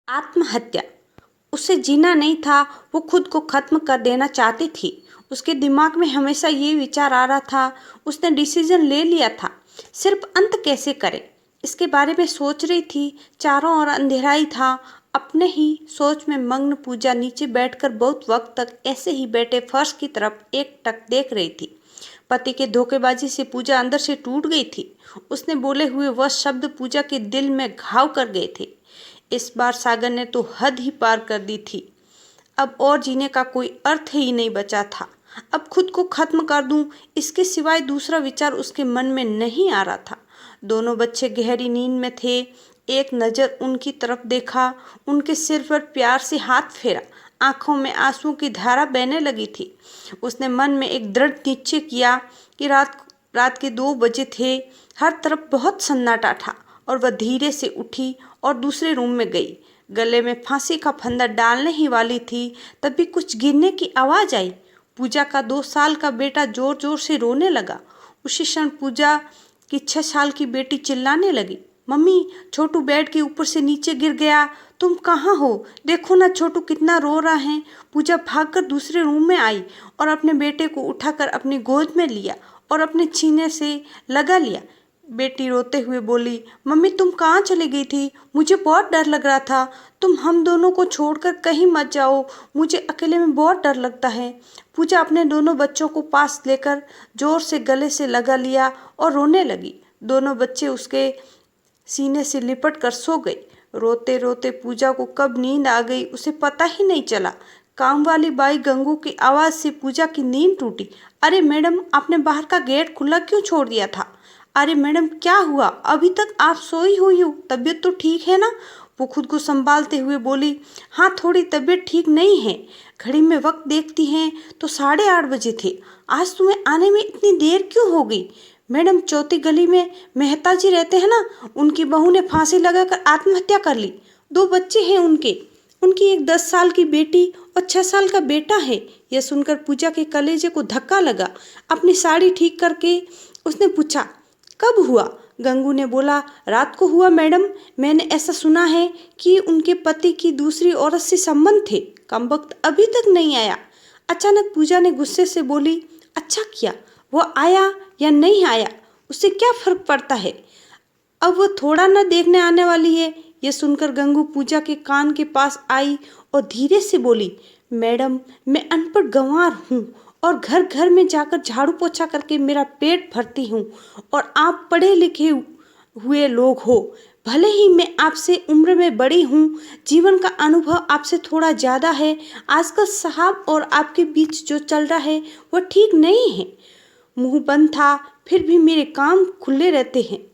आत्महत्या उसे जीना नहीं था। वो खुद को खत्म कर देना चाहती थी। उसके दिमाग में हमेशा ये विचार आ रहा था। उसने डिसीजन ले लिया था, सिर्फ अंत कैसे करे इसके बारे में सोच रही थी। चारों ओर अंधेरा ही था। अपने ही सोच में मग्न पूजा नीचे बैठकर बहुत वक्त तक ऐसे ही बैठे फर्श की तरफ एकटक देख रही थी। पति के धोखेबाजी से पूजा अंदर से टूट गई थी। उसने बोले हुए वह शब्द पूजा के दिल में घाव कर गए थे। इस बार सागर ने तो हद ही पार कर दी थी। अब और जीने का कोई अर्थ ही नहीं बचा था। अब खुद को खत्म कर दूं, इसके सिवाय दूसरा विचार उसके मन में नहीं आ रहा था। दोनों बच्चे गहरी नींद में थे। एक नज़र उनकी तरफ देखा, उनके सिर पर प्यार से हाथ फेरा। आंखों में आंसू की धारा बहने लगी थी। उसने मन में एक दृढ़ निश्चय किया कि रात के 2 बजे थे। हर तरफ बहुत सन्नाटा था और वह धीरे से उठी और दूसरे रूम में गई। गले में फांसी का फंदा डालने ही वाली थी, तभी कुछ गिरने की आवाज़ आई। पूजा का 2 साल का बेटा जोर जोर से रोने लगा। उसी क्षण पूजा की 6 साल की बेटी चिल्लाने लगी, मम्मी छोटू बेड के ऊपर से नीचे गिर गया। तुम कहाँ हो? देखो ना छोटू कितना रो रहा है। पूजा भागकर दूसरे रूम में आई और अपने बेटे को उठाकर अपनी गोद में लिया और अपने सीने से लगा लिया। बेटी रोते हुए बोली, मम्मी तुम कहाँ चली गई थी? मुझे बहुत डर लग रहा था। तुम हम दोनों को छोड़कर कहीं मत जाओ, मुझे अकेले में बहुत डर लगता है। पूजा अपने दोनों बच्चों को पास लेकर जोर से गले से लगा लिया और रोने लगी। दोनों बच्चे उसके सीने से लिपट कर सो गए। रोते रोते पूजा को कब नींद आ गई उसे पता ही नहीं चला। काम वाली बाई गंगू की आवाज़ से पूजा की नींद टूटी। अरे मैडम, आपने बाहर का गेट खुला क्यों छोड़ दिया था? अरे मैडम क्या हुआ? अभी तक आप सोई हुई हो, तबीयत तो ठीक है ना? वो खुद को संभालते हुए बोली, हाँ थोड़ी तबीयत ठीक नहीं है। घड़ी में वक्त देखती हैं तो 8:30 बजे थे। आज तुम्हें आने में इतनी देर क्यों हो गई? मैडम चौथी गली में मेहता जी रहते हैं ना, उनकी बहू ने फांसी लगाकर आत्महत्या कर ली। 2 बच्चे हैं उनकी एक 10 साल की बेटी और 6 साल का बेटा है। यह सुनकर पूजा के कलेजे को धक्का लगा। अपनी साड़ी ठीक करके उसने पूछा, कब हुआ? गंगू ने बोला, रात को हुआ मैडम। मैंने ऐसा सुना है कि उनके पति की दूसरी औरत से संबंध थे। कमबख्त अभी तक नहीं आया। अचानक पूजा ने गुस्से से बोली, अच्छा किया, वो आया या नहीं आया उससे क्या फर्क पड़ता है? अब वो थोड़ा न देखने आने वाली है। यह सुनकर गंगू पूजा के कान के पास आई और धीरे से बोली, मैडम मैं अनपढ़ गंवार हूँ और घर घर में जाकर झाड़ू पोछा करके मेरा पेट भरती हूँ, और आप पढ़े लिखे हुए लोग हो। भले ही मैं आपसे उम्र में बड़ी हूँ, जीवन का अनुभव आपसे थोड़ा ज़्यादा है। आजकल साहब और आपके बीच जो चल रहा है वह ठीक नहीं है। मुंह बंद था, फिर भी मेरे कान खुले रहते हैं।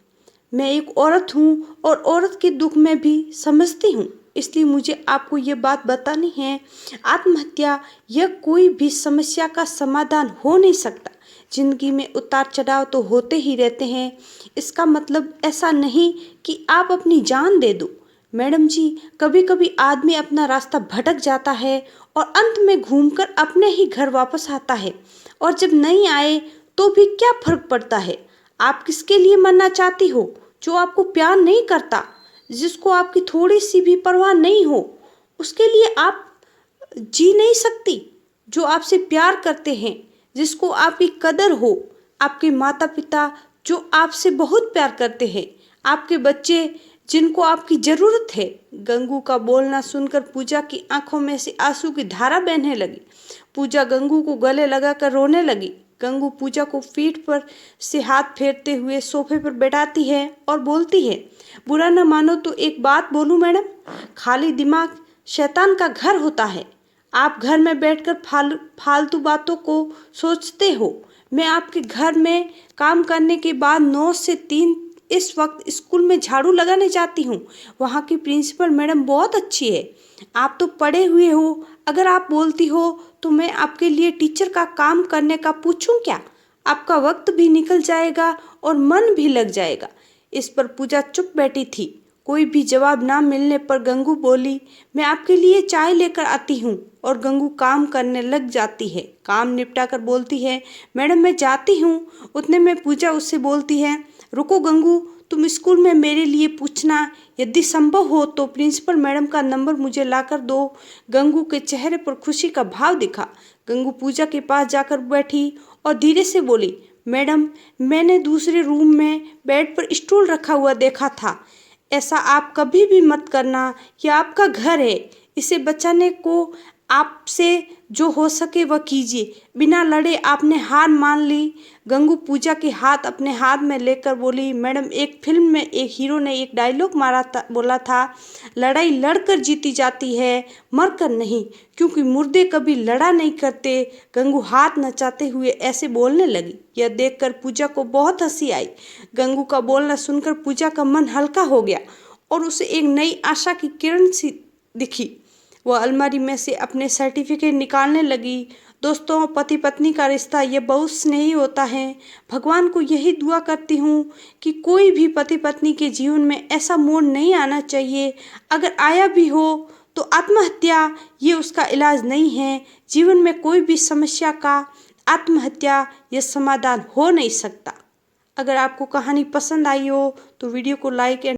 मैं एक औरत हूँ और औरत के दुख में भी समझती हूँ, इसलिए मुझे आपको ये बात बतानी है। आत्महत्या यह कोई भी समस्या का समाधान हो नहीं सकता। जिंदगी में उतार चढ़ाव तो होते ही रहते हैं। इसका मतलब ऐसा नहीं कि आप अपनी जान दे दो। मैडम जी, कभी कभी आदमी अपना रास्ता भटक जाता है और अंत में घूमकर अपने ही घर वापस आता है, और जब नहीं आए तो भी क्या फर्क पड़ता है? आप किसके लिए मरना चाहती हो? जो आपको प्यार नहीं करता, जिसको आपकी थोड़ी सी भी परवाह नहीं हो, उसके लिए आप जी नहीं सकती। जो आपसे प्यार करते हैं, जिसको आपकी कदर हो, आपके माता पिता जो आपसे बहुत प्यार करते हैं, आपके बच्चे जिनको आपकी ज़रूरत है। गंगू का बोलना सुनकर पूजा की आंखों में से आंसू की धारा बहने लगी। पूजा गंगू को गले लगाकर रोने लगी। गंगू पूजा को पीठ पर से हाथ फेरते हुए सोफे पर बैठाती है और बोलती है, बुरा न मानो तो एक बात बोलूं मैडम, खाली दिमाग शैतान का घर होता है। आप घर में बैठकर फालतू बातों को सोचते हो। मैं आपके घर में काम करने के बाद 9 से 3 इस वक्त स्कूल में झाड़ू लगाने जाती हूँ। वहाँ की प्रिंसिपल मैडम बहुत अच्छी है। आप तो पढ़े हुए हो, अगर आप बोलती हो तो मैं आपके लिए टीचर का काम करने का पूछूं क्या? आपका वक्त भी निकल जाएगा और मन भी लग जाएगा। इस पर पूजा चुप बैठी थी। कोई भी जवाब ना मिलने पर गंगू बोली, मैं आपके लिए चाय लेकर आती हूँ, और गंगू काम करने लग जाती है। काम निपटा कर बोलती है, मैडम मैं जाती हूँ। उतने में पूजा उससे बोलती है, रुको गंगू, तुम स्कूल में मेरे लिए पूछना, यदि संभव हो तो प्रिंसिपल मैडम का नंबर मुझे लाकर दो। गंगू के चेहरे पर खुशी का भाव दिखा। गंगू पूजा के पास जाकर बैठी और धीरे से बोली, मैडम, मैंने दूसरे रूम में बेड पर स्टूल रखा हुआ देखा था। ऐसा आप कभी भी मत करना, यह आपका घर है। इसे बचाने को आपसे जो हो सके वह कीजिए। बिना लड़े आपने हार मान ली। गंगू पूजा के हाथ अपने हाथ में लेकर बोली, मैडम, एक फिल्म में एक हीरो ने एक डायलॉग बोला था, लड़ाई लड़कर जीती जाती है, मरकर नहीं, क्योंकि मुर्दे कभी लड़ा नहीं करते। गंगू हाथ नचाते हुए ऐसे बोलने लगी। यह देखकर पूजा को बहुत हंसी आई। गंगू का बोलना सुनकर पूजा का मन हल्का हो गया और उसे एक नई आशा की किरण सी दिखी। वह अलमारी में से अपने सर्टिफिकेट निकालने लगी। दोस्तों, पति पत्नी का रिश्ता ये बहुत स्नेही होता है। भगवान को यही दुआ करती हूँ कि कोई भी पति पत्नी के जीवन में ऐसा मोड़ नहीं आना चाहिए। अगर आया भी हो तो आत्महत्या ये उसका इलाज नहीं है। जीवन में कोई भी समस्या का आत्महत्या यह समाधान हो नहीं सकता। अगर आपको कहानी पसंद आई हो तो वीडियो को लाइक एंड